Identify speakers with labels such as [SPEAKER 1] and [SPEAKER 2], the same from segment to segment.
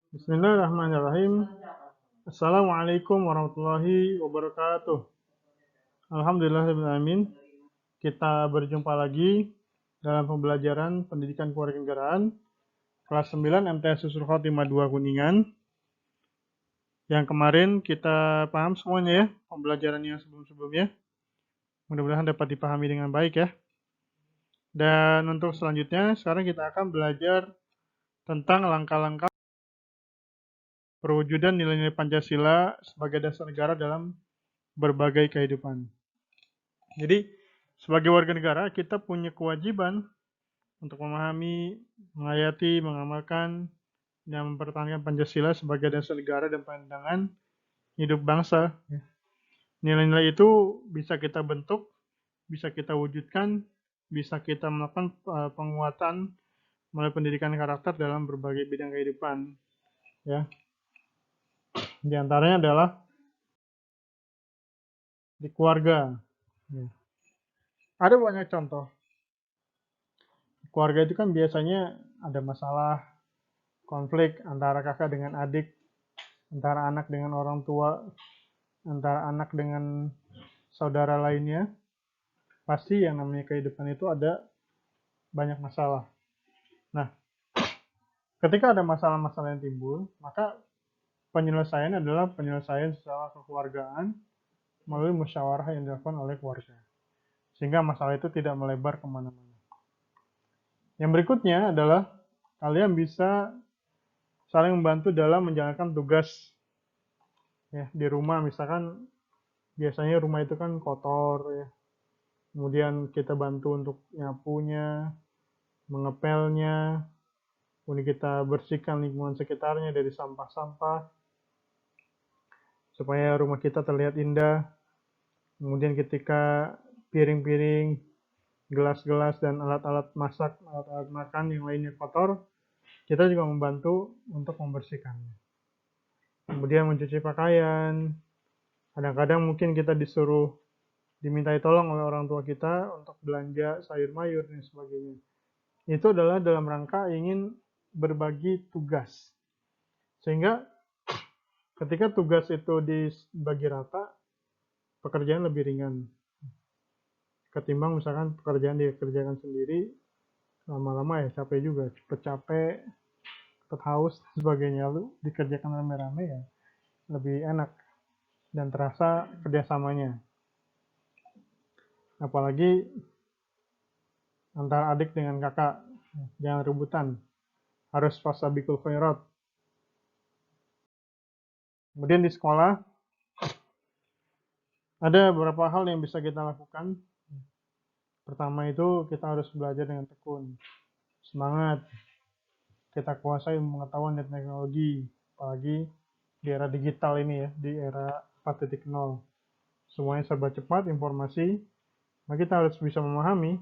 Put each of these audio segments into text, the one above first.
[SPEAKER 1] Bismillahirrahmanirrahim. Assalamualaikum warahmatullahi wabarakatuh. Alhamdulillahirrahmanirrahim. Kita berjumpa lagi dalam pembelajaran pendidikan kewarganegaraan kelas 9 MTS Susul Khotimah 2 Kuningan. Yang kemarin kita paham semuanya ya, pembelajarannya sebelum-sebelumnya. Mudah-mudahan dapat dipahami dengan baik ya. Dan untuk selanjutnya, sekarang kita akan belajar tentang langkah-langkah perwujudan nilai-nilai Pancasila sebagai dasar negara dalam berbagai kehidupan. Jadi, sebagai warga negara, kita punya kewajiban untuk memahami, menghayati, mengamalkan, dan mempertahankan Pancasila sebagai dasar negara dan pandangan hidup bangsa. Nilai-nilai itu bisa kita bentuk, bisa kita wujudkan, bisa kita melakukan penguatan melalui pendidikan karakter dalam berbagai bidang kehidupan. Ya, di antaranya adalah di keluarga. Ya. Ada banyak contoh. Keluarga itu kan biasanya ada masalah, konflik antara kakak dengan adik, antara anak dengan orang tua, antara anak dengan saudara lainnya. Pasti yang namanya kehidupan itu ada banyak masalah. Nah, ketika ada masalah-masalah yang timbul, maka penyelesaian adalah penyelesaian secara kekeluargaan melalui musyawarah yang dilakukan oleh keluarga. Sehingga masalah itu tidak melebar kemana-mana. Yang berikutnya adalah kalian bisa saling membantu dalam menjalankan tugas ya di rumah. Misalkan biasanya rumah itu kan kotor ya, kemudian kita bantu untuk nyapunya, mengepelnya, kemudian kita bersihkan lingkungan sekitarnya dari sampah-sampah supaya rumah kita terlihat indah. Kemudian ketika piring-piring, gelas-gelas, dan alat-alat masak, alat-alat makan yang lainnya kotor, kita juga membantu untuk membersihkannya. Kemudian mencuci pakaian, kadang-kadang mungkin kita dimintai tolong oleh orang tua kita untuk belanja sayur mayur dan sebagainya. Itu adalah dalam rangka ingin berbagi tugas. Sehingga ketika tugas itu dibagi rata, pekerjaan lebih ringan. Ketimbang misalkan pekerjaan dikerjakan sendiri, lama-lama ya capek juga, cepet capek, cepet haus, dan sebagainya. Lalu dikerjakan rame-rame ya lebih enak dan terasa kerjasamanya. Apalagi antara adik dengan kakak, jangan rebutan. Harus fasabikul khairat. Kemudian di sekolah, ada beberapa hal yang bisa kita lakukan. Pertama itu kita harus belajar dengan tekun. Semangat. Kita kuasai pengetahuan dan teknologi. Apalagi di era digital ini ya, di era 4.0. Semuanya serba cepat, informasi. Nah, kita harus bisa memahami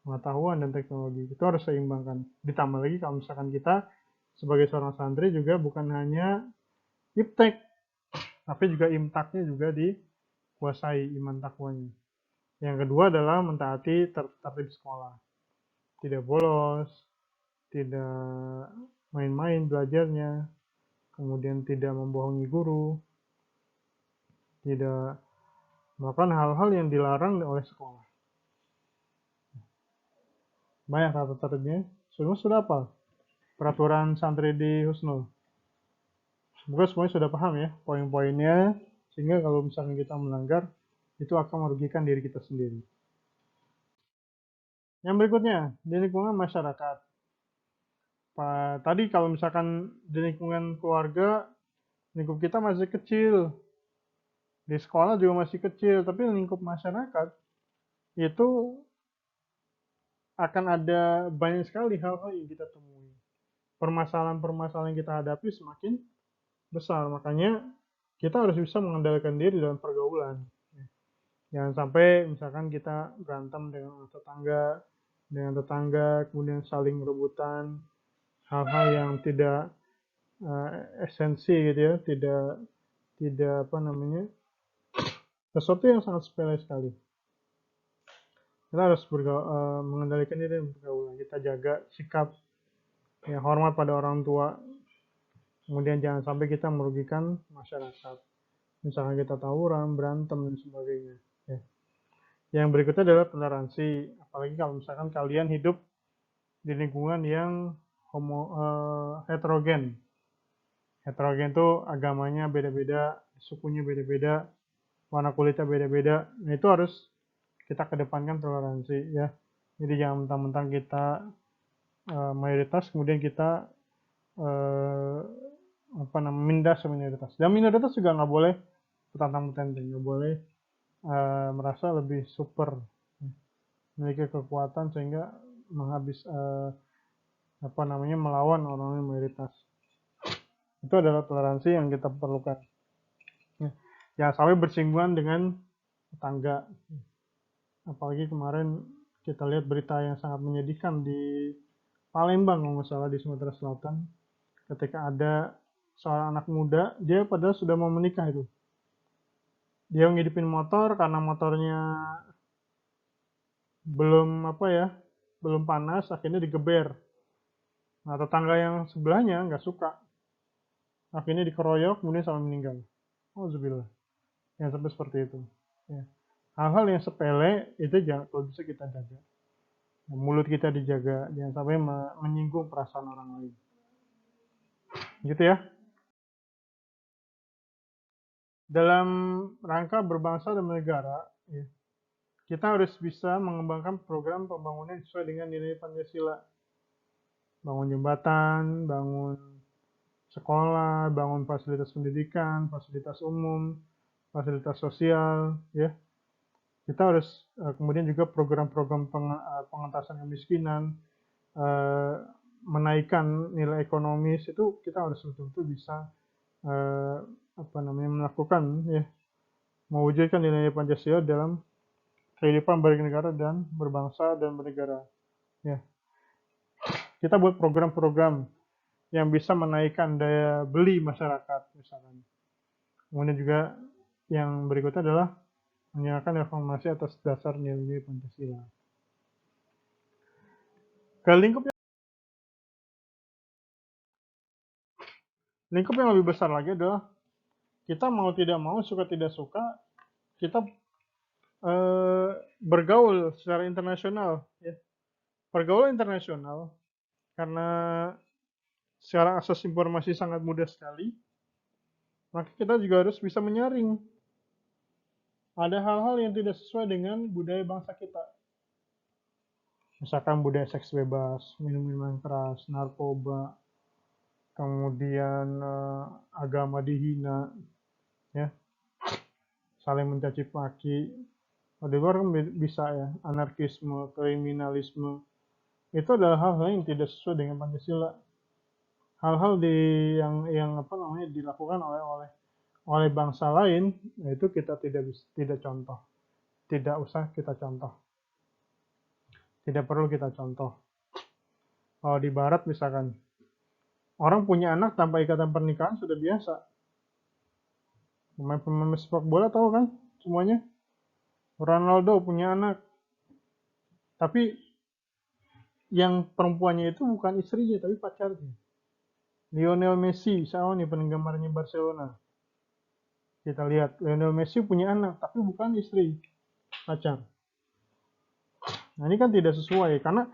[SPEAKER 1] pengetahuan dan teknologi. Itu harus seimbangkan. Ditambah lagi kalau misalkan kita sebagai seorang santri juga bukan hanya iptek, tapi juga imtaknya juga dikuasai iman takwanya. Yang kedua adalah mentaati tertib sekolah. Tidak bolos, tidak main-main belajarnya, kemudian tidak membohongi guru, tidak melakukan hal-hal yang dilarang oleh sekolah. Banyak tata tertibnya. Sudah apa? Peraturan santri di Husnul. Semoga semuanya sudah paham ya poin-poinnya, sehingga kalau misalnya kita melanggar, itu akan merugikan diri kita sendiri. Yang berikutnya, di lingkungan masyarakat. Tadi kalau misalkan di lingkungan keluarga, lingkup kita masih kecil, di sekolah juga masih kecil, tapi lingkup masyarakat itu akan ada banyak sekali hal-hal yang kita temui. Permasalahan-permasalahan yang kita hadapi semakin besar, makanya kita harus bisa mengendalikan diri dalam pergaulan. Jangan sampai misalkan kita berantem dengan tetangga, kemudian saling rebutan, hal-hal yang tidak esensi gitu ya, tidak apa namanya, sesuatu yang sangat sepele sekali. Kita harus mengendalikan diri dalam pergaulan. Kita jaga sikap, ya, hormat pada orang tua. Kemudian jangan sampai kita merugikan masyarakat. Misalnya kita tawuran, berantem, dan sebagainya. Ya. Yang berikutnya adalah toleransi. Apalagi kalau misalkan kalian hidup di lingkungan yang heterogen. Heterogen itu agamanya beda-beda, sukunya beda-beda, warna kulitnya beda-beda. Nah, itu harus kita kedepankan toleransi ya. Jadi jangan mentang-mentang kita mayoritas kemudian kita mindas minoritas. Dan minoritas juga nggak boleh petantang-petantang, nggak boleh merasa lebih super, memiliki kekuatan sehingga melawan orang mayoritas. Itu adalah toleransi yang kita perlukan. Jangan sampai bersinggungan dengan tetangga. Apalagi kemarin kita lihat berita yang sangat menyedihkan di Palembang, kalau nggak salah, di Sumatera Selatan, ketika ada seorang anak muda, dia padahal sudah mau menikah itu. Dia ngidupin motor karena motornya belum panas, akhirnya digeber. Nah, tetangga yang sebelahnya nggak suka, akhirnya dikeroyok, kemudian sampai meninggal. Alhamdulillah. Yang sampai seperti itu. Ya. Hal-hal yang sepele itu jangan, kalau bisa kita jaga. Mulut kita dijaga, jangan sampai menyinggung perasaan orang lain. Gitu ya. Dalam rangka berbangsa dan bernegara, ya, kita harus bisa mengembangkan program pembangunan sesuai dengan nilai Pancasila. Bangun jembatan, bangun sekolah, bangun fasilitas pendidikan, fasilitas umum, fasilitas sosial, ya. Kita harus kemudian juga program-program pengentasan kemiskinan, menaikkan nilai ekonomis, itu kita harus betul-betul bisa melakukan, ya, mewujudkan nilai Pancasila dalam kehidupan bernegara dan berbangsa dan bernegara. Ya. Kita buat program-program yang bisa menaikkan daya beli masyarakat, misalkan. Kemudian juga yang berikutnya adalah menyiapkan reformasi atas dasar nilai Pancasila. Ke lingkup yang lebih besar lagi adalah kita mau tidak mau, suka tidak suka, kita bergaul secara internasional. Ya. Pergaulan internasional, karena secara akses informasi sangat mudah sekali, maka kita juga harus bisa menyaring. Ada hal-hal yang tidak sesuai dengan budaya bangsa kita. Misalkan budaya seks bebas, minum-minuman keras, narkoba, kemudian agama dihina, ya, saling mencaci maki. Di luar kan bisa ya, anarkisme, kriminalisme. Itu adalah hal-hal yang tidak sesuai dengan Pancasila. Hal-hal yang dilakukan oleh bangsa lain, itu kita tidak contoh. Tidak usah kita contoh. Tidak perlu kita contoh. Kalau di barat misalkan, orang punya anak tanpa ikatan pernikahan sudah biasa. Pemain sepak bola tahu kan semuanya. Ronaldo punya anak. Tapi yang perempuannya itu bukan istrinya tapi pacarnya. Lionel Messi, sama nih penggemarnya Barcelona. Kita lihat, Lionel Messi punya anak tapi bukan istri, pacar. Nah, ini kan tidak sesuai karena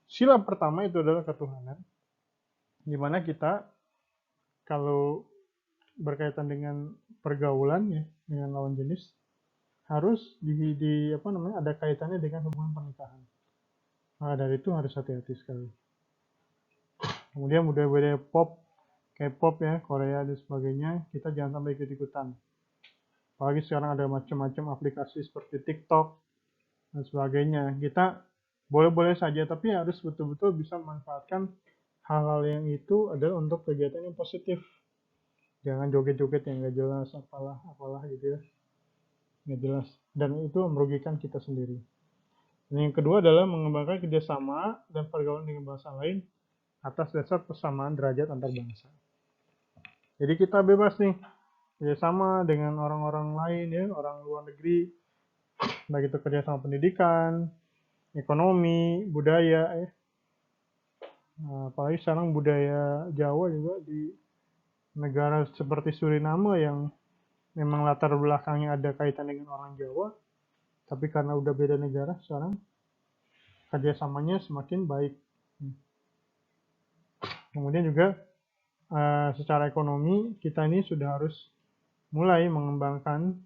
[SPEAKER 1] sila pertama itu adalah ketuhanan. Di mana kita kalau berkaitan dengan pergaulan ya dengan lawan jenis harus ada kaitannya dengan hubungan pernikahan. Nah, dari itu harus hati-hati sekali. Kemudian budaya-budaya pop, K-pop ya, Korea dan sebagainya, kita jangan sampai ikut-ikutan. Apalagi sekarang ada macam-macam aplikasi seperti TikTok dan sebagainya. Kita boleh-boleh saja, tapi harus betul-betul bisa memanfaatkan hal-hal yang itu adalah untuk kegiatan yang positif. Jangan joget-joget yang nggak jelas, apalah gitu ya. Nggak jelas. Dan itu merugikan kita sendiri. Dan yang kedua adalah mengembangkan kerjasama dan pergaulan dengan bangsa lain atas dasar persamaan derajat antar bangsa. Jadi kita bebas nih kerjasama dengan orang-orang lain ya, orang luar negeri, baik itu kerjasama pendidikan, ekonomi, budaya ya. Nah, apalagi sekarang budaya Jawa juga negara seperti Suriname yang memang latar belakangnya ada kaitan dengan orang Jawa, tapi karena udah beda negara sekarang, kerjasamanya semakin baik. Kemudian juga secara ekonomi kita ini sudah harus mulai mengembangkan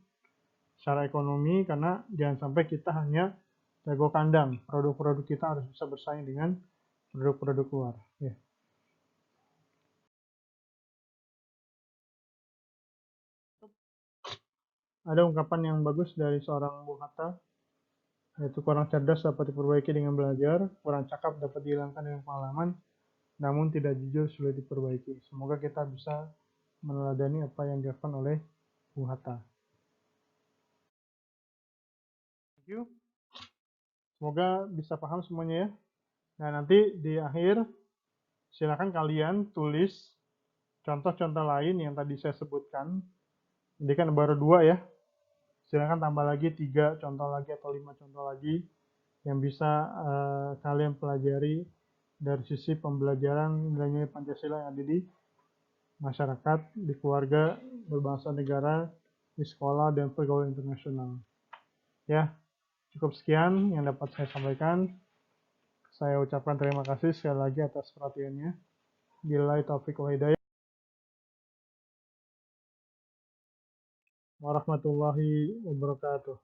[SPEAKER 1] secara ekonomi karena jangan sampai kita hanya jago kandang. Produk-produk kita harus bisa bersaing dengan produk-produk luar. Ya. Ada ungkapan yang bagus dari seorang Bung Hatta, yaitu kurang cerdas dapat diperbaiki dengan belajar, kurang cakap dapat dihilangkan dengan pengalaman, namun tidak jujur sulit diperbaiki. Semoga kita bisa meneladani apa yang dilakukan oleh Bung Hatta. Thank you. Semoga bisa paham semuanya ya. Nah, nanti di akhir silakan kalian tulis contoh-contoh lain yang tadi saya sebutkan. Ini kan baru 2 ya. Silakan tambah lagi 3 contoh lagi atau 5 contoh lagi yang bisa kalian pelajari dari sisi pembelajaran nilai-nilai Pancasila yang ada di masyarakat, di keluarga, berbangsa negara, di sekolah, dan pergaulan internasional. Ya, cukup sekian yang dapat saya sampaikan. Saya ucapkan terima kasih sekali lagi atas perhatiannya. Billahi taufiq wal hidayah. Warahmatullahi wabarakatuh.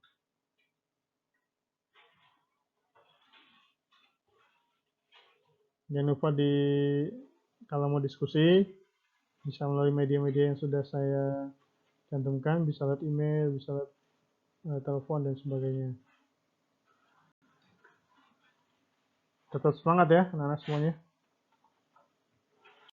[SPEAKER 1] Jangan lupa kalau mau diskusi bisa melalui media-media yang sudah saya cantumkan, bisa lewat email, bisa lewat telepon dan sebagainya. Tetap semangat ya anak-anak semuanya.